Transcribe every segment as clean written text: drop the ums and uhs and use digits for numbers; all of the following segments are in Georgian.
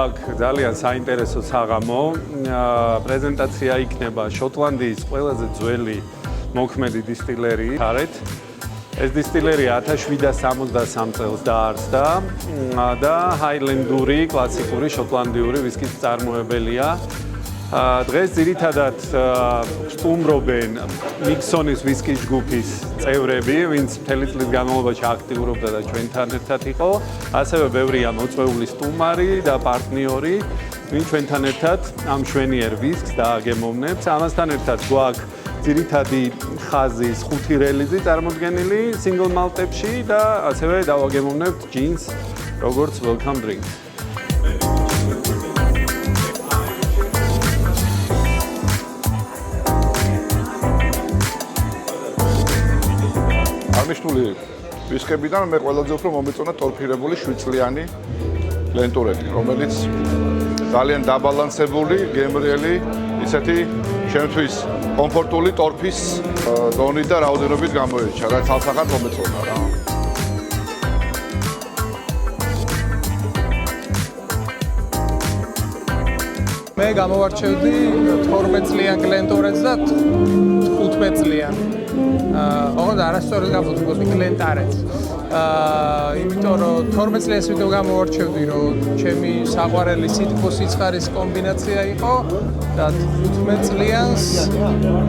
გვაქვს ძალიან საინტერესო საღამო. პრეზენტაცია იქნება შოტლანდიის ყველაზე ძველი მოქმედი დისტილერი არეთ. ეს დისტილერი 1763 წელს დაარსდა და ჰაილენდური კლასიკური შოტლანდიური ვისკის წარმოებელია. დღეს ძირითადად სტუმრობენ მიქსონის ვისკის ჯგუფის წევრები, ვინც მთელი წლის განმავლობაში აქტიურობდა და ჩვენთან ერთად იყო. ასევე ბევრია მოწვეული სტუმარი და პარტნიორი, ვინც ჩვენთან ერთად ამ მშვენიერ ვისკს დააგემოვნებს. ამასთან ერთად გვაქვს ძირითადი ხაზის 5 რელიზი წარმოდგენილი single malt-ებში და ასევე დავაგემოვნებთ ჯინს, როგორც welcome drink. აღნიშნული ვისკებიდან მე ყველაზე უფრო მომეწონა ტორფირებული 7 წლიანი გლენტურეტი, რომელიც ძალიან დაბალანსებული, გემრიელი, ისეთი ჩემთვის კომფორტული ტორფის დონით და რაოდენობით გამოირჩა, რაც ალსახად მომეწონა რა. მე გამოვარჩევდი 12 წლიან გლენტურეტს და 15 წლიან. ოღონდ არასწორად გავუძღვები გლენტარეტს. იმიტომ რომ 12 წლიანს ვიდეო გამოვარჩევდი, რომ ჩემი საყვარელი სითბო სიცხარის კომბინაცია იყო და 15 წლიანს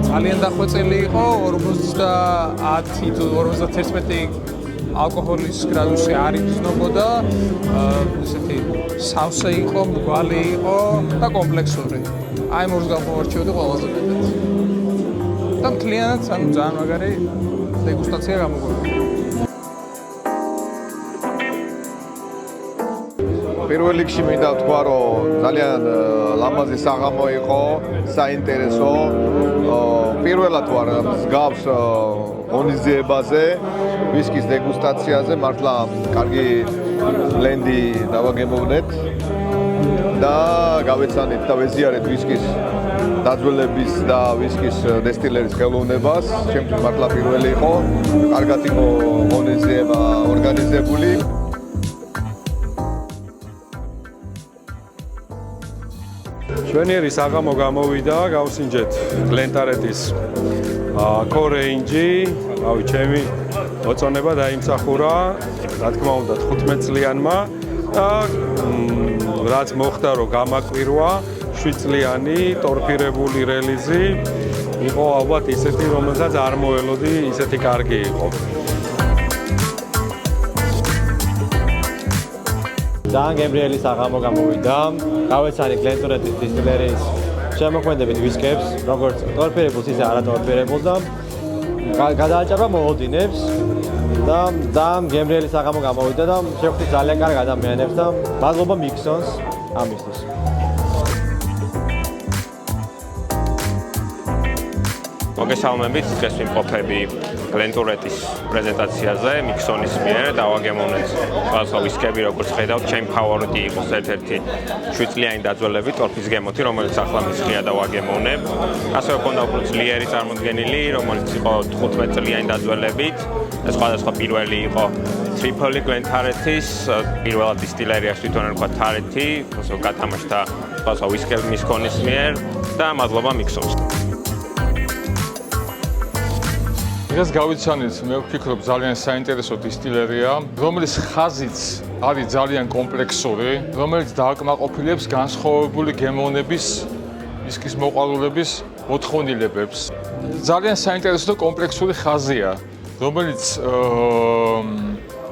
ძალიან დახვეწილი იყო 50 თუ 51 ალკოჰოლის გრადუსი არ იგრძნობოდა, ესეთი სავსე იყო, მრგვალი იყო და კომპლექსური. აი მორს გამოვარჩევდი ყველაზე მეტად. და მთლიანად ძალიან მაგარი დეგუსტაცია გამოგვიყვება. პირველ რიგში მინდა ვთქვა, რომ ძალიან ლამაზი საღამო იყო, საინტერესო. პირველად ვარ მსგავს ღონისძიებაზე, ვისკის დეგუსტაციაზე, მართლა კარგი ბლენდი დავაგემოვნეთ და გავეცანით და ვეზიარეთ ვისკის დაძველების და ვისკის დესტილერის ხელოვნებას. ჩემთვის მართლა პირველი იყო, კარგად იყო ღონისძიება ორგანიზებული. ჩვენიერი საღამო გამოვიდა, გავსინჯეთ გლენტარეტის კორეინჯი, რავი, ჩემი მოწონება დაიმსახურა, რა თქმა უნდა 15 წლიანმა და რაც მოხდა, რომ გამაკვირვა 7 წლიანი ტორფირებული რელიზი იყო ალბათ ისეთი, რომელსაც არ მოელოდი, ისეთი კარგი იყო. ძალიან გემრიელი საღამო გამოვიდა. გავეცანი გლენტურეტის დისტილერიის შემოქმედებით ვისკებს, როგორც ტორფირებულს, ისე არატორფირებულს და გადააჭარბა მოლოდინებს და ძალიან გემრიელი საღამო გამოვიდა და შევხვდით ძალიან კარგ ადამიანებს და მადლობა მიქსონს ამისთვის. მოგესალმებით, დღეს ვიმყოფები გლენტურეტის პრეზენტაციაზე მიქსონის მიერ დავაგემოვნეთ სხვადასხვა ვისკები, როგორც ხედავთ, ჩემი ფავორიტი იყო ერთ-ერთი 7 წლიანი დაძველები ტორფის გემოთი, რომელიც ახლა მისხია დავაგემოვნებ. ასევე ჰქონდა უფრო ძლიერი წარმოდგენილი, რომელიც იყო 15 წლიანი დაძველებით. ეს სხვადასხვა პირველი იყო ტრიპოლი გლენტარეტის, პირველად დისტილერიას თვითონ ერქვა თარეთი, ასე გათამაშდა სხვადასხვა ვისკები მიქსონის მიერ და მადლობა მიქსონს. დღეს გავიცანით, მე ვფიქრობ ძალიან საინტერესო დისტილერია, რომელიც ხაზიც არის ძალიან კომპლექსური, რომელიც დააკმაყოფილებს განსხვავებული გემოვნების ვისკის მოყვარულების მოთხოვნილებებს. ძალიან საინტერესო და კომპლექსური ხაზია, რომელიც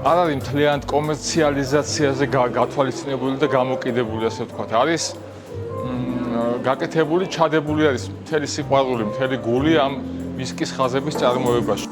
არ არის მთლიანად კომერციალიზაციაზე გათვალისწინებული და გამოკიდებული, ასე ვთქვათ. არის გაკეთებული, ჩადებული არის მთელი სიყვარული, მთელი გული ამ ვისკის ხაზების წარმოებაში.